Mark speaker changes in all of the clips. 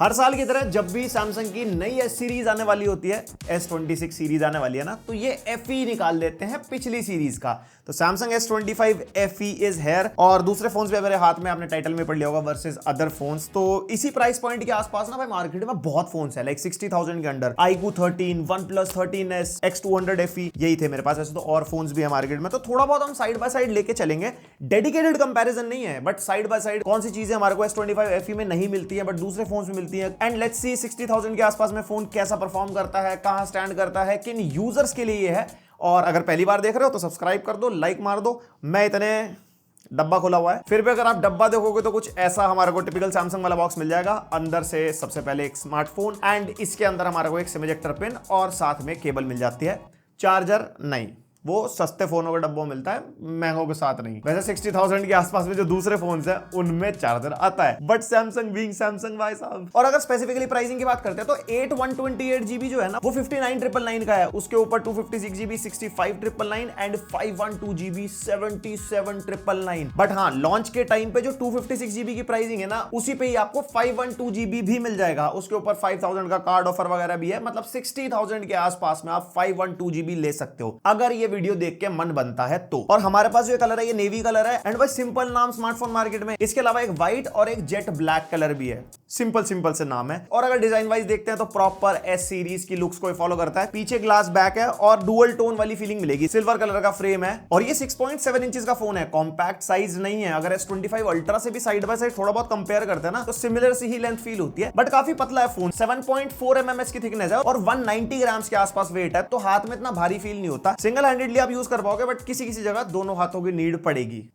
Speaker 1: हर साल की तरह जब भी सैमसंग की नई एस सीरीज आने वाली होती है, S26 सीरीज आने वाली है ना, तो ये FE निकाल देते हैं पिछली सीरीज का। तो Samsung S25 FE is here और दूसरे फोन्स भी मेरे हाथ में, आपने टाइटल में पढ़ लिया होगा, वर्सेस अदर फोन्स। तो इसी प्राइस पॉइंट के आसपास ना भाई मार्केट में बहुत फोन्स है, लाइक 60,000 के under iQOO 13, OnePlus 13s, X200 FE यही थे मेरे पास। ऐसे तो और फोन्स भी है मार्केट में, तो थोड़ा बहुत हम साइड बाय साइड लेके चलेंगे। डेडिकेटेड कंपैरिजन नहीं है, बट साइड बाय साइड कौन सी चीजें हमारे को S25 FE में नहीं मिलती है बट दूसरे फोन्स में मिलती है। एंड लेट्स सी 60,000 के आसपास में फोन कैसा परफॉर्म करता है, कहां स्टैंड करता है, किन यूजर्स के लिए ये है। और अगर पहली बार देख रहे हो तो सब्सक्राइब कर दो, लाइक मार दो। मैं इतने डब्बा खोला हुआ है, फिर भी अगर आप डब्बा देखोगे तो कुछ ऐसा हमारे को टिपिकल सैमसंग वाला बॉक्स मिल जाएगा। अंदर से सबसे पहले एक स्मार्टफोन एंड इसके अंदर हमारे को एक सिम इजेक्टर पिन और साथ में केबल मिल जाती है। चार्जर नहीं, वो सस्ते फोनों के डब्बों में मिलता है, महंगों के साथ नहीं। वैसे 60,000 के आसपास में जो दूसरे फोन्स हैं उनमें चार्जर आता है, बट सैमसंग बीइंग सैमसंग भाई साहब। और अगर स्पेसिफिकली प्राइसिंग की बात करते हैं तो 8 128GB जो है ना, वो 59,999 का है। उसके ऊपर 256GB 65,999 एंड 512GB 77,999। बट हाँ, लॉन्च के टाइम पे जो 256GB की प्राइसिंग है ना, उसी पे ही आपको 512GB भी मिल जाएगा। उसके ऊपर 5,000 का कार्ड ऑफर वगैरह भी है, मतलब 60,000 के आसपास में आप 512GB ले सकते हो अगर ये वीडियो देख के मन बनता है तो। और हमारे पास जो कलर है ये नेवी कलर है एंड भाई सिंपल नाम स्मार्टफोन मार्केट में। इसके अलावा एक व्हाइट और एक जेट ब्लैक कलर भी है, सिंपल से नाम है। और अगर डिजाइन वाइज देखते हैं तो प्रॉपर एस सीरीज की लुक्स को फॉलो करता है। पीछे ग्लास बैक है और डुअल टोन वाली फीलिंग मिलेगी। सिल्वर कलर का फ्रेम है और ये 6.7 इंचेस का फोन है, कॉम्पैक्ट साइज नहीं है। अगर S25 अल्ट्रा से भी साइड बाय साइड थोड़ा बहुत कंपेयर करते हैं ना, तो सिमिलर सी ही लेंथ फील होती है, बट काफी पतला है फोन। 7.4 mm की थिकनेस है और 190 ग्राम्स के आसपास वेट है, तो हाथ में इतना भारी फील नहीं होता। सिंगल हैंडेडली आप यूज कर पाओगे, बट किसी किसी जगह दोनों हाथों की नीड पड़ेगी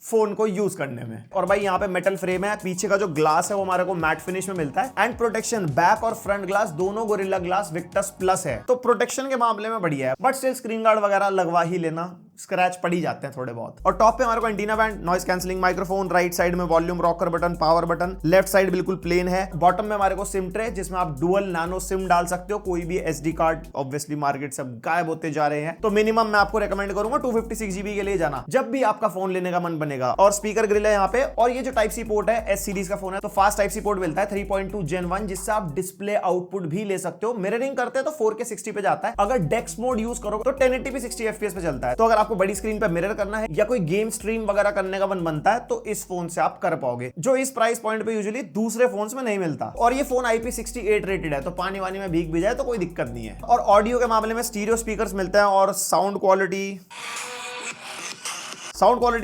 Speaker 1: फोन को यूज करने में। और भाई यहाँ पे मेटल फ्रेम है, पीछे का जो ग्लास है वो हमारे को मैट फिनिश में मिलता है एंड प्रोटेक्शन बैक और फ्रंट ग्लास दोनों गोरिल्ला ग्लास विक्टस प्लस है, तो प्रोटेक्शन के मामले में बढ़िया है। बट स्टिल स्क्रीन गार्ड वगैरह लगवा ही लेना, स्क्रैच पड़ ही जाते हैं थोड़े बहुत। और टॉप पे हमारे को antenna band, noise cancelling microphone, right side में volume rocker button, power button, left side बिल्कुल प्लेन है। बॉटम में हमारे को सिम ट्रे जिसमें आप डुअल नैनो सिम डाल सकते हो। कोई भी SD कार्ड ऑब्वियसली मार्केट से गायब होते जा रहे हैं, तो मिनिमम मैं आपको रेकमेंड करूंगा 256GB के लिए जाना जब भी आपका फोन लेने का मन बनेगा। और स्पीकर ग्रिल है यहाँ पे। और ये जो टाइप सी पोर्ट है, एस सीरीज का फोन है तो फास्ट टाइप सी पोर्ट मिलता है 3.2 Gen 1, जिससे आप डिस्प्ले आउटपुट भी ले सकते हो। मिररिंग करते हैं तो 4K 60 पे जाता है। अगर डेक्स मोड यूज करोगे तो 1080p 60 FPS पे चलता है। तो अगर आपको बड़ी स्क्रीन पे करना है या कोई गेम स्ट्रीम वगैरह करने का मन बनता है तो इस फोन से आप कर पाओगे, जो इस प्राइस पॉइंट पे यूजुअली दूसरे फोन्स में नहीं मिलता। और ये फोन IP68 रेटेड है, तो पानी वानी में भीग भी जाए तो कोई दिक्कत नहीं है। और ऑडियो के मामले में स्टीरियो स्पीकर्स मिलते हैं और साउंड क्वालिटी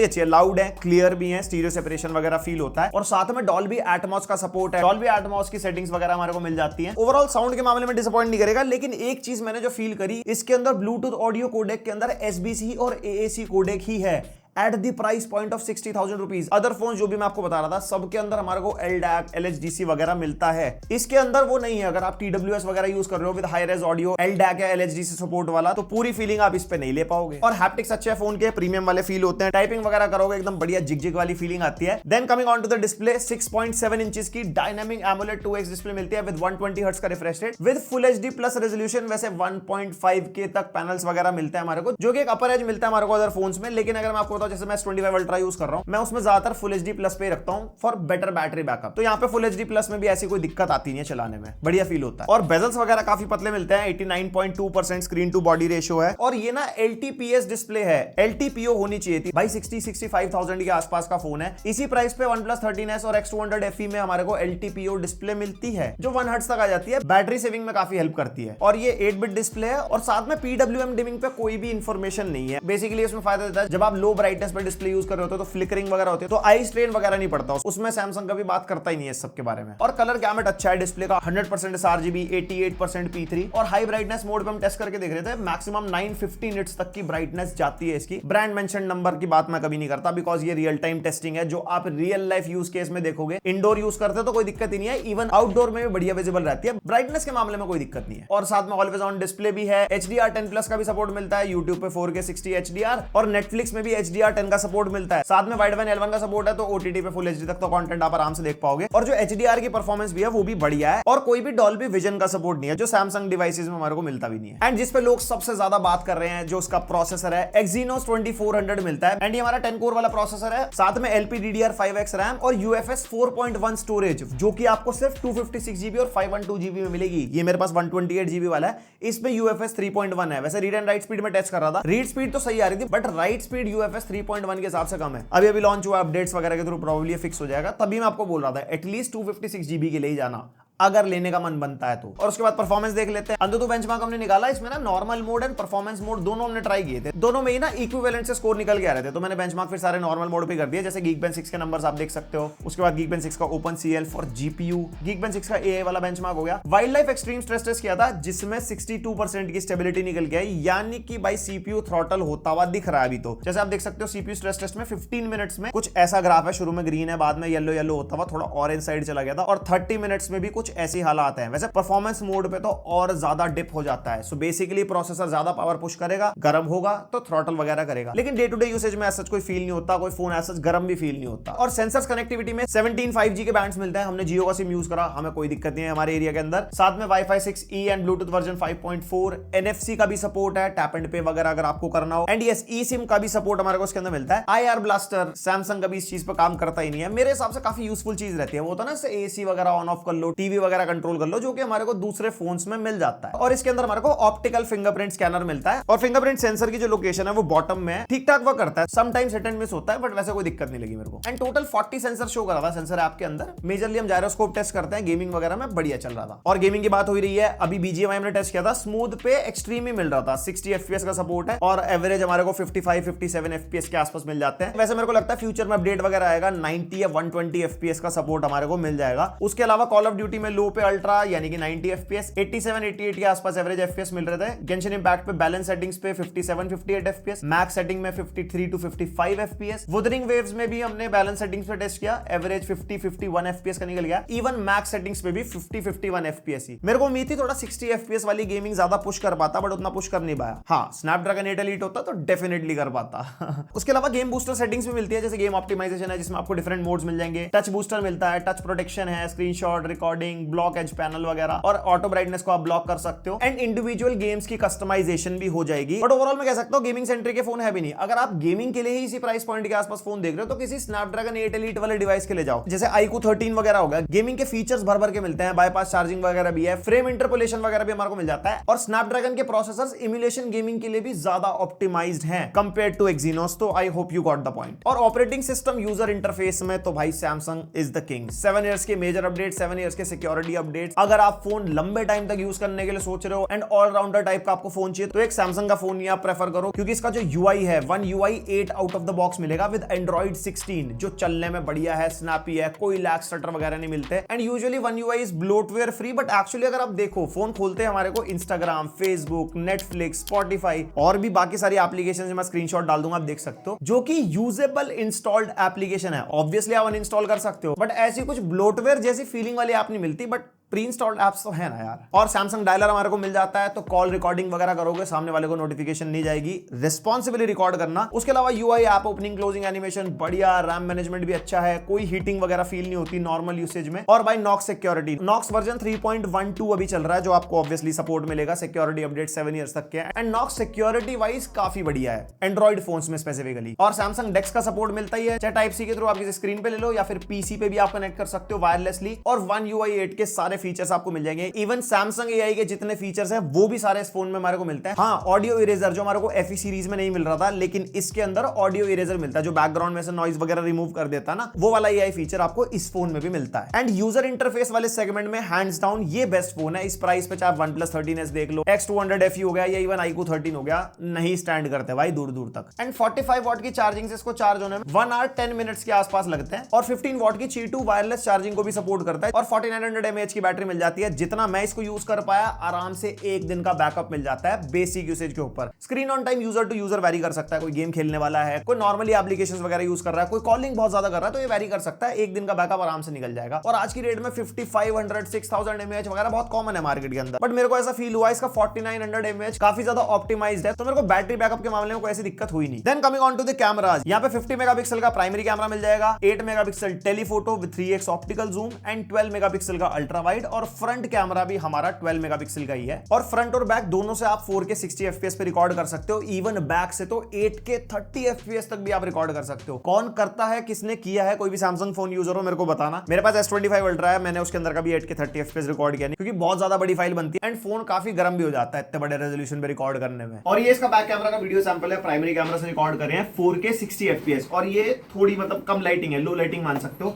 Speaker 1: अच्छी है, लाउड है, क्लियर भी है, स्टीरियो सेपरेशन वगैरह फील होता है। और साथ में डॉल्बी एटमॉस का सपोर्ट है, डॉल्बी एटमॉस की सेटिंग्स वगैरह हमारे को मिल जाती हैं। ओवरऑल साउंड के मामले में डिसअपॉइंट नहीं करेगा, लेकिन एक चीज मैंने जो फील करी, इसके अंदर ब्लूटूथ ऑडियो कोडेक के अंदर SBC और AAC कोडेक ही है at the price point of 60,000 rupees. Other phone जो भी मैं आपको बता रहा था सबके अंदर हमारे को LDAC, LHDC वगैरह मिलता है, इसके अंदर वो नहीं है। अगर आप TWS वगैरह यूज कर रहे हो with high res audio, LDAC या LHDC सपोर्ट वाला, तो पूरी फीलिंग आप इस पे नहीं ले पाओगे। और हैप्टिक्स अच्छे फोन के प्रीमियम वाले फील होते हैं, टाइपिंग वगैरह करोगे एकदम बढ़िया जिग वाली फीलिंग आती है। Then coming on to the display, 6.7 inches की डायनामिक एमोलेड 2X डिस्प्ले मिलती है विद 120 हर्ट्ज का refresh rate with full HD plus resolution. वैसे 1.5K तक पैनल्स वगैरह मिलते हैं हमारे को, जो कि एक अपर एज मिलता है हमारे को अदर फोन्स में। लेकिन अगर मैं आपको बताऊं, जैसे मैं S25 अल्ट्रा यूज कर रहा हूं, मैं उसमें ज्यादातर फुल HD प्लस पे रखता हूं फॉर बेटर बैटरी बैकअप। तो यहाँ पे फुल HD प्लस में भी ऐसी कोई दिक्कत आती नहीं है, चलाने में बढ़िया फील होता है। और बेजल्स वगैरह काफी पतले मिलते हैं, 89.2% स्क्रीन टू बॉडी रेशियो है। और ये ना LTPS डिस्प्ले है, LTPO होनी चाहिए थी भाई। 65,000 के आसपास का फोन है, इसी प्राइस पे OnePlus 13s और X200 FE में हमारे को LTPO डिस्प्ले मिलती है, जो 1 हर्ट्ज तक आ जाती है। बैटरी सेविंग में काफी हेल्प करती है। और ये 8-बिट डिस्प्ले है और साथ में PWM डिमिंग पे कोई भी इंफॉर्मेशन नहीं है। बेसिकली इसमें फायदा देता है, जब आप लो ब्राइटनेस पे डिस्प्ले यूज कर रहे होते हो तो फ्लिकरिंग वगैरह होती है, तो आई स्ट्रेन वगैरह नहीं पड़ता। उसमें सैमसंग कभी बात करता ही नहीं है इस सब के बारे में। और कलर गैमेट अच्छा है डिस्प्ले का, 100% sRGB, 88% P3। और हाई ब्राइटनेस मोड पे हम टेस्ट करके देख रहे थे, मैक्सिमम 950 निट्स तक की ब्राइटनेस जाती है इसकी। ब्रांड मेंशन नंबर की बात मैं कभी नहीं करता, बिकॉज ये रियल टाइम टेस्टिंग है, जो आप रियल लाइफ यूज केस में देखोगे। इंडोर यूज करते तो कोई दिक्कत ही नहीं है, इवन आउटडोर में भी बढ़िया विजिबल रहती है, ब्राइटनेस के मामले में कोई दिक्कत नहीं है। और साथ में ऑलवेज ऑन डिस्प्ले भी है, HDR10+ का भी सपोर्ट मिलता है, यूट्यूब पे 4K 60 HDR और नेटफ्लिक्स में भी HDR HDR10 का सपोर्ट मिलता है, साथ में वाइड बैंड L1 का सपोर्ट है, तो OTT पे फुल HD तक तो कंटेंट आप आराम से देख पाओगे। और जो HDR की परफॉर्मेंस भी है वो भी बढ़िया है, और कोई भी डॉल्बी विजन का सपोर्ट नहीं है, जो सैमसंग डिवाइसेस में हमारे को मिलता भी नहीं है। एंड जिस पे लोग सबसे ज्यादा बात कर रहे हैं, जो उसका प्रोसेसर है, Exynos 2400 मिलता है, एंड ये हमारा 10 कोर वाला प्रोसेसर है, साथ में LPDDR5X रैम और UFS 4.1 स्टोरेज, जो कि आपको सिर्फ 256GB और 512GB में मिलेगी। ये मेरे पास 128GB वाला है, इसमें UFS 3.1 है। वैसे रीड एंड राइट स्पीड में टेस्ट कर रहा था, रीड स्पीड तो सही आ रही थी, बट राइट स्पीड UFS 3.1 के हिसाब से कम है। अभी लॉन्च हुआ, अपडेट्स वगैरह के थ्रू प्रोबेबली फिक्स हो जाएगा। तभी मैं आपको बोल रहा था एटलीस्ट 256GB के लिए ही जाना, अगर लेने का मन बनता है तो। और उसके बाद परफॉर्मेंस देख लेते हैं। अंततः बेंचमार्क हमने निकाला, इसमें ना normal mode and performance mode दोनों हमने ट्राई किए थे, दोनों में ही ना इक्विवेलेंट से स्कोर निकल के आ रहे थे, तो मैंने बेंचमार्क फिर सारे नॉर्मल मोड पे कर दिए। जैसे Geekbench 6 के नंबर्स आप देख सकते हो, उसके बाद Geekbench 6 का OpenCL फॉर GPU, Geekbench 6 का AI वाला बेंचमार्क हो गया। Wild life extreme stress test किया था, जिसमें 62% की स्टेबिलिटी निकल के आई, यानी कि भाई CPU थ्रॉटल होता हुआ दिख रहा है अभी तो। जैसे आप देख सकते हो CPU स्ट्रेस टेस्ट में 15 मिनट्स में कुछ ऐसा ग्राफ है, शुरू में ग्रीन है, बाद में येलो येलो होता हुआ थोड़ा ऑरेंज साइड चला गया था, और 30 मिनट्स में भी कुछ ऐसी हालात है। वैसे परफॉर्मेंस मोड पे तो और ज्यादा डिप हो जाता है। सो बेसिकली प्रोसेसर ज्यादा पावर पुश करेगा, गर्म होगा तो थ्रॉटल वगैरह करेगा, लेकिन डे टू डे यूसेज में ऐसा कोई फील नहीं होता, कोई फोन ऐसा गर्म भी फील नहीं होता। और सेंसर्स कनेक्टिविटी में 17 5G के बैंड्स मिलते हैं। हमने जियो का सिम यूज करा, हमें कोई दिक्कत नहीं है हमारे एरिया के अंदर। साथ में Wi-Fi 6E and Bluetooth version 5.4, NFC का भी सपोर्ट है, टैप एंड पे वगैरह अगर आपको करना हो, एंड यस ई सिम का भी सपोर्ट हमारे को इसके अंदर मिलता है। IR ब्लास्टर सैमसंग कभी इस चीज पर काम करता ही नहीं है, मेरे हिसाब से काफी यूजफुल चीज रहती है। वो तो ना AC वगैरह ऑन ऑफ कर लो, टीवी वगैरह कंट्रोल कर लो, जो कि हमारे को दूसरे फोन्स में मिल जाता है। और इसके अंदर हमारे को ऑप्टिकल फिंगरप्रिंट स्कैनर मिलता है, और फिंगरप्रिंट सेंसर की जो लोकेशन है वो बॉटम में है, ठीक ठाक वर्क करता है, समटाइम्स हिट एंड मिस होता है, बट वैसे कोई दिक्कत नहीं लगी मेरे को। एंड टोटल 40 सेंसर शो कर रहा था सेंसर ऐप के अंदर। मेजरली हम जायरोस्कोप टेस्ट करते हैं, गेमिंग वगैरह में बढ़िया चल रहा था। और गेमिंग की बात हो रही है, अभी BGMI हमने टेस्ट किया था, स्मूथ पे एक्सट्रीम ही मिल रहा था, 60 FPS का सपोर्ट है, और एवरेज हमारे को 55-57 FPS के आसपास मिल जाते हैं। वैसे मेरे को लगता है फ्यूचर में अपडेट वगैरह आएगा, 90 या 120 FPS का सपोर्ट हमारे को मिल जाएगा। उसके अलावा कॉल ऑफ ड्यूटी में लो पे अल्ट्रा यानी कि 90 FPS, 87-88 के आसपास एवरेज FPS मिल रहे थे। गेंशिन इंपैक्ट पे बैलेंस सेटिंग्स पे 57-58 FPS, मैक्स सेटिंग में 53-55 FPS। वुदरिंग वेव्स में भी हमने बैलेंस सेटिंग्स पे टेस्ट किया, एवरेज 50-51 FPS का निकल गया। इवन मैक्स सेटिंग्स पे भी 50-51 FPS ही। मेरे को उम्मीद थी थोड़ा 60 FPS वाली गेमिंग ज्यादा पुश कर पाता, बट उतना पुश कर नहीं पाया। हाँ, स्नैपड्रैगन 8 एलीट होता तो डेफिनेटली कर पाता। उसके अलावा गेम बूस्टर सेटिंग्स भी मिलती है, जैसे गेम ऑप्टिमाइजेशन है, जिसमें आपको डिफरेंट मोड्स मिल जाएंगे, टच बूस्टर मिलता है, टच प्रोटेक्शन है, screenshot recording, block edge panel वगैरह, और ऑटो ब्राइटनेस को आप ब्लॉक कर सकते हो, एंड इंडिविजुअल गेम्स की कस्टमाइजेशन भी हो जाएगी। बट ओवरऑल मैं कह सकता हूं गेमिंग सेंट्रिक के फोन है भी नहीं। अगर आप गेमिंग के लिए ही इसी प्राइस पॉइंट के आसपास फोन देख रहे हो, तो किसी स्नैपड्रैगन 8 एलीट वाले डिवाइस के लिए जाओ, जैसे iQOO 13 वगैरह होगा। गेमिंग के फीचर्स भर भर के मिलते हैं, बाईपास चार्जिंग वगैरह भी है, फ्रेम इंटरपोलेशन वगैरह भी हमारे को मिल जाता है, और स्नैपड्रैगन के प्रोसेसर्स इम्यूलेशन गेमिंग के लिए भी ज्यादा ऑप्टिमाइज्ड हैं कंपेयर्ड टू Exynos। तो I hope you got the point. और ऑपरेटिंग सिस्टम यूजर इंटरफेस में तो भाई Samsung is the king. 7 years के मेजर अपडेट, 7 इयर्स के सिक्योरिटी अपडेट्स। अगर आप फोन लंबे टाइम तक यूज करने के लिए सोच रहे हो एंड ऑलराउंडर टाइप का आपको फोन चाहिए, तो एक सैमसंग का फोन ही आप प्रेफर करो, क्योंकि इसका जो UI है, One UI 8 out of the box मिलेगा विद Android 16, जो चलने में बढ़िया है, स्नैपी है, कोई लैग स्टटर वगैरह नहीं मिलते। And usually One UI is bloatware free, but actually अगर आप देखो, फोन खोलते हैं हमारे को इंस्टाग्राम, फेसबुक, नेटफ्लिक्स, स्पॉटिफाई और भी बाकी सारी एप्लीकेशन, मैं स्क्रीनशॉट डाल दूंगा, आप देख सकते हो, जो कि यूजेबल इंस्टॉल्ड एप्लीकेशन है। ऑब्वियसली आप अनइंस्टॉल कर सकते हो, बट ऐसी कुछ ब्लोटवेयर जैसी फीलिंग वाली ऐप नहीं मिलती, बट प्री इंस्टॉल्ड एप्स तो है ना यार। और सैमसंग डायलर हमारे को मिल जाता है, तो कॉल रिकॉर्डिंग वगैरह करोगे, सामने वाले को नोटिफिकेशन नहीं जाएगी, रिस्पॉन्सिबली रिकॉर्ड करना। उसके अलावा UI app opening closing animation बढ़िया, रैम मैनेजमेंट भी अच्छा है, कोई हीटिंग वगैरह फील नहीं होती नॉर्मल यूसेज में। और भाई नॉक्स सिक्योरिटी, नॉक्स वर्जन 3.12 अभी चल रहा है, जो आपको ऑब्वियसली सपोर्ट मिलेगा सिक्योरिटी अपडेट 7 इयर्स तक के। एंड नॉक्स सिक्योरिटी वाइज काफी बढ़िया है एंड्रॉइड फोन्स में स्पेसिफिकली। और सैमसंग डेक्स का सपोर्ट मिलता ही है, चाहे टाइप सी के थ्रू आप किसी स्क्रीन पे ले लो, या फिर PC पे भी आप कनेक्ट कर सकते हो वायरलेसली। और One UI 8 के सारे फीचर्स आपको मिल जाएंगे। इवन सैमसंग AI के जितने फीचर्स हैं वो भी सारे इस फोन में हमारे को मिलते हैं। हाँ, ऑडियो इरेजर जो हमारे को FE सीरीज में नहीं मिल रहा था, लेकिन इसके अंदर ऑडियो इरेजर मिलता है, जो बैकग्राउंड में से नॉइज वगैरह रिमूव कर देता है ना, वो वाला AI फीचर आपको इस फोन में भी मिलता है। एंड यूजर इंटरफेस वाले सेगमेंट में हैंड्स डाउन ये बेस्ट फोन है इस प्राइस पे। चाहे OnePlus 13s देख लो, X200 FE हो गया, या इवन iQOO 13 हो गया, नहीं स्टैंड करते भाई दूर दूर तक। एंड 45 वॉट की चार्जिंग से इसको चार्ज होने में 1 hour 10 मिनट्स के आसपास लगते हैं, और 15 वॉट की Qi2 वायरलेस चार्जिंग को भी सपोर्ट करता है, और 4900 mAh की बैटरी मिल जाती है। जितना मैं इसको यूज कर पाया, आराम से 1 दिन का बैकअप मिल जाता है बेसिक यूसेज के ऊपर। Screen on time user to user vary कर सकता है, कोई गेम खेलने वाला है, कोई नॉर्मली एप्लीकेशंस वगैरह यूज कर रहा है, कोई कॉलिंग बहुत ज्यादा कर रहा है, तो ये वेरी कर सकता है। 1 दिन का बैकअप आराम से निकल जाएगा। और आज की रेट में 5500 6000 mAh वगैरह बहुत कॉमन है मार्केट के अंदर, बट मेरे को ऐसा फील हुआ इसका 4900 mAh काफी ज्यादा ऑप्टिमाइज्ड है, तो मेरे को बैटरी बैकअप के मामले में कोई ऐसी दिक्कत हुई नहीं। Then coming on to the cameras, यहाँ पे 50 मेगापिक्सल का प्राइमरी कैमरा मिल जाएगा, 8 megapixel telephoto with 3x optical zoom and 12 megapixel का अल्ट्रा वाइड, और फ्रंट कैमरा भी हमारा 12 मेगापिक्सल का ही है। और फ्रंट और बैक दोनों से आप 4K 60 FPS पे रिकॉर्ड कर सकते हो। इवन बैक से तो 8K 30 FPS तक भी आप रिकॉर्ड कर सकते हो। कौन करता है, किसने किया है, कोई भी सैमसंग फोन यूजर हो मेरे को बताना। मेरे पास S25 अल्ट्रा है, मैंने उसके अंदर का भी 8K 30 FPS रिकॉर्ड किया नहीं, क्योंकि बहुत ज्यादा बड़ी फाइल बनती है एंड फोन काफी गर्म भी हो जाता है इतने बड़े रेजोल्यूशन पे रिकॉर्ड करने में। और ये इसका बैक कैमरा का वीडियो सैंपल है, प्राइमरी कैमरा से रिकॉर्ड कर रहे हैं 4K 60 FPS। और ये थोड़ी मतलब कम लाइटिंग है, लो लाइटिंग मान सकते हो।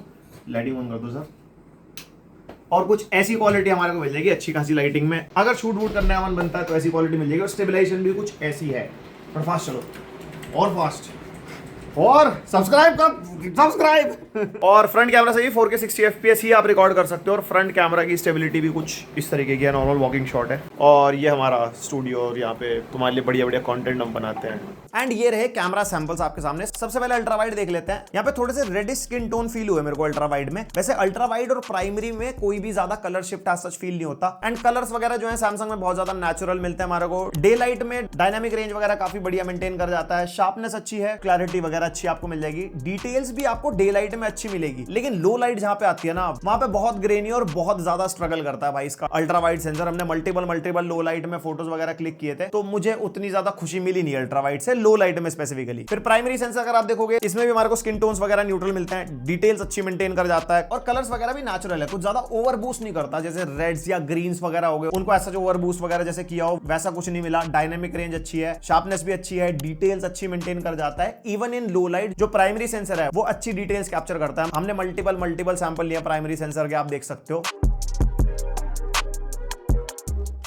Speaker 1: लाइटिंग ऑन कर दो सर। और कुछ ऐसी क्वालिटी हमारे को मिल जाएगी अच्छी खासी लाइटिंग में। अगर शूट वूट करने का मन बनता है तो ऐसी क्वालिटी मिल जाएगी। और स्टेबलाइजेशन भी कुछ ऐसी है। और फास्ट चलो, और फास्ट, और सब्सक्राइब और फ्रंट कैमरा से भी 4K 60 FPS ही आप रिकॉर्ड कर सकते हो। और फ्रंट कैमरा की स्टेबिलिटी भी कुछ इस तरीके की है, नॉर्मल वॉकिंग शॉट है। और ये हमारा स्टूडियो, और यहाँ पे तुम्हारे लिए बढ़िया बढ़िया कंटेंट हम बनाते हैं। एंड ये रहे कैमरा सैंपल्स आपके सामने। सबसे पहले अल्ट्रा वाइड देख लेते हैं। यहाँ पे थोड़े से रेडिश स्किन टोन फील हुए मेरे को अल्ट्रा वाइड में। वैसे अल्ट्रा वाइड और प्राइमरी में कोई भी ज्यादा colour shift as such feel नहीं होता। एंड कलर्स वगैरह जो है सैमसंग में बहुत ज्यादा नेचुरल मिलते हैं हमारे को। डे लाइट में डायनामिक रेंज वगैरह काफी बढ़िया मेंटेन कर जाता है। शार्पनेस अच्छी है, क्लैरिटी वगैरह अच्छी आपको मिल जाएगी। डिटेल्स भी आपको डे लाइट में अच्छी मिलेगी, लेकिन लो लाइट जहां पे आती है ना, वहां पे बहुत ग्रेनी और बहुत ज्यादा स्ट्रगल करता है भाई इसका अल्ट्रा वाइड सेंसर। हमने मल्टीपल लो लाइट में फोटोज वगैरह क्लिक किए थे, तो मुझे उतनी ज्यादा खुशी मिली नहीं अल्ट्रा वाइड से, लो लाइट में स्पेसिफिकली। फिर प्राइमरी सेंसर अगर आप देखोगे, इसमें भी हमारे को स्किन टोन्स वगैरह न्यूट्रल मिलते हैं, डिटेल्स अच्छी मेंटेन कर जाता है, और कलर्स वगैरह भी नेचुरल है, कुछ ज्यादा ओवर बूस्ट नहीं करता। जैसे रेड्स या ग्रीन्स वगैरह हो गए, उनको ऐसा जो ओवर बूस्ट वगैरह जैसे किया हो वैसा कुछ नहीं मिला। डायनेमिक रेंज अच्छी है, शार्पनेस भी अच्छी है, डिटेल्स अच्छी मेंटेन कर जाता है। इवन इन लो लाइट जो प्राइमरी सेंसर है वो अच्छी डिटेल्स कैप्चर करता है। हमने मल्टीपल सैंपल लिया प्राइमरी सेंसर के, आप देख सकते हो।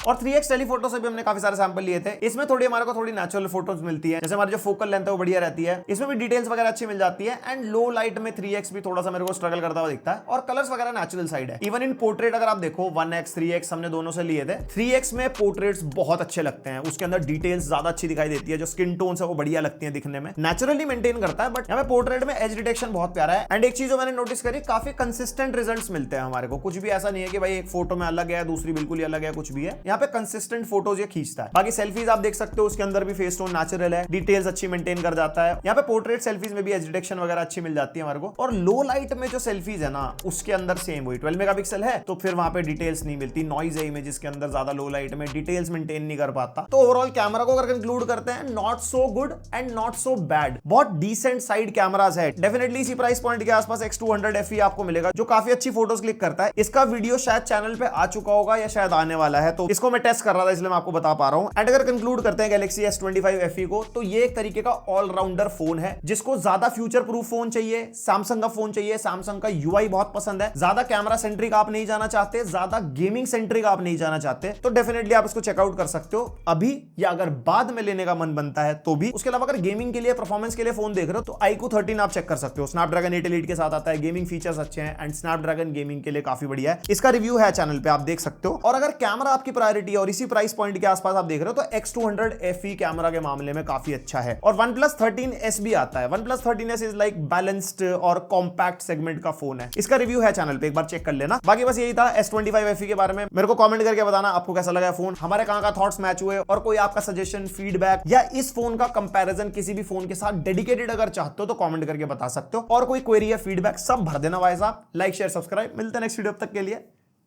Speaker 1: और 3x टेलीफोटो से भी हमने काफी सारे सैंपल लिए थे। इसमें थोड़ी हमारे को थोड़ी नेचुरल फोटोज मिलती है, जैसे हमारी जो फोकल लेंथ है वो बढ़िया रहती है। इसमें भी डिटेल्स वगैरह अच्छी मिल जाती है। एंड लो लाइट में 3x भी थोड़ा सा मेरे को स्ट्रगल करता हुआ दिखता है। और कलर्स वगैरह नेचुरल साइड है। इवन इन पोर्ट्रेट अगर आप देखो 1x 3x हमने दोनों से लिए थे। 3x में पोर्ट्रेट्स बहुत अच्छे लगते हैं, उसके अंदर डिटेल्स ज्यादा अच्छी दिखाई देती है, जो स्किन टोन्स है वो बढ़िया लगती है दिखने में, नेचुरली मेंटेन करता है। बट यहाँ पे पोर्ट्रेट में एज डिटेक्शन बहुत प्यारा है। एंड एक चीज जो मैंने नोटिस करी, काफी कंसिस्टेंट रिजल्ट्स मिलते हैं हमारे को। कुछ भी ऐसा नहीं है कि भाई एक फोटो में अलग है दूसरी बिल्कुल ही अलग है, कुछ भी है। यहाँ पे कंसिस्टेंट फोटोज ये खींचता है। बाकी सेल्फीज आप देख सकते हो, उसके अंदर भी फेस टोन नेचुरल है, डिटेल्स अच्छी मेंटेन कर जाता है। यहाँ पे पोर्ट्रेट सेल्फीज में भी एज डिटेक्शन वगैरह अच्छी मिल जाती है हमारे को। और लो लाइट में जो सेल्फीज है ना, उसके अंदर सेम वही 12 मेगापिक्सल है, तो फिर वहां पे डिटेल्स नहीं मिलती, नॉइज है इमेजेस के अंदर ज्यादा, लो लाइट में डिटेल्स मेंटेन नहीं कर पाता। तो ओवरऑल कैमरा को अगर कंक्लूड करते हैं, not so good and not so bad, बहुत डिसेंट साइड कैमरास है। डेफिनेटली इसी प्राइस पॉइंट के आसपास X200 FE आपको मिलेगा, जो काफी अच्छी फोटोज क्लिक करता है। इसका वीडियो शायद चैनल पे आ चुका होगा या शायद आने वाला है, तो इसको मैं टेस्ट कर रहा था इसलिए मैं आपको बता पा रहा हूं। एंड अगर कंक्लूड करते हैं गैलेक्सी S25 FE को, तो ये एक तरीके का ऑलराउंडर फोन है। जिसको ज्यादा फ्यूचर प्रूफ फोन चाहिए, सैमसंग का फोन चाहिए, सैमसंग का UI बहुत पसंद है, ज्यादा कैमरा सेंट्रिक आप नहीं जाना चाहते, ज्यादा गेमिंग सेंट्रिक आप नहीं जाना चाहते, तो डेफिनेटली आप इसको चेकआउट कर सकते हो अभी, या अगर बाद में लेने का मन बनता है तो भी। उसके अलावा अगर गेमिंग के लिए, परफॉर्मेंस के लिए फोन देख रहे हो, तो iQOO 13 आप चेक कर सकते हो। स्नैपड्रैगन 8 एलीट के साथ आता है, गेमिंग फीचर्स अच्छे हैं, एंड स्नैपड्रैगन गेमिंग के लिए काफी बढ़िया है। इसका रिव्यू है चैनल पे, आप देख सकते हो। और अगर कैमरा आपकी प्रायोरिटी है और इसी प्राइस पॉइंट के आसपास आप देख रहे हो, तो X200 FE कैमरा के मामले में काफी अच्छा है। और OnePlus 13S भी आता है। OnePlus 13S is like balanced और कॉम्पैक्ट सेगमेंट का फोन है। इसका रिव्यू है चैनल पे, एक बार चेक कर लेना। बाकी बस यही था S25 FE के बारे में। मेरे को कमेंट करके बताना आपको कैसा लगा फोन, हमारे कहां का थॉट्स मैच हुए, और कोई आपका सजेशन, फीडबैक या इस फोन का कंपैरिजन किसी भी फोन के साथ डेडिकेटेड अगर चाहते हो तो कमेंट करके बता सकते हो। और कोई क्वेरी या फीडबैक सब भर देना भाई साहब। लाइक शेयर सब्सक्राइब, मिलते हैं नेक्स्ट वीडियो, तक के लिए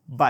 Speaker 1: बाय।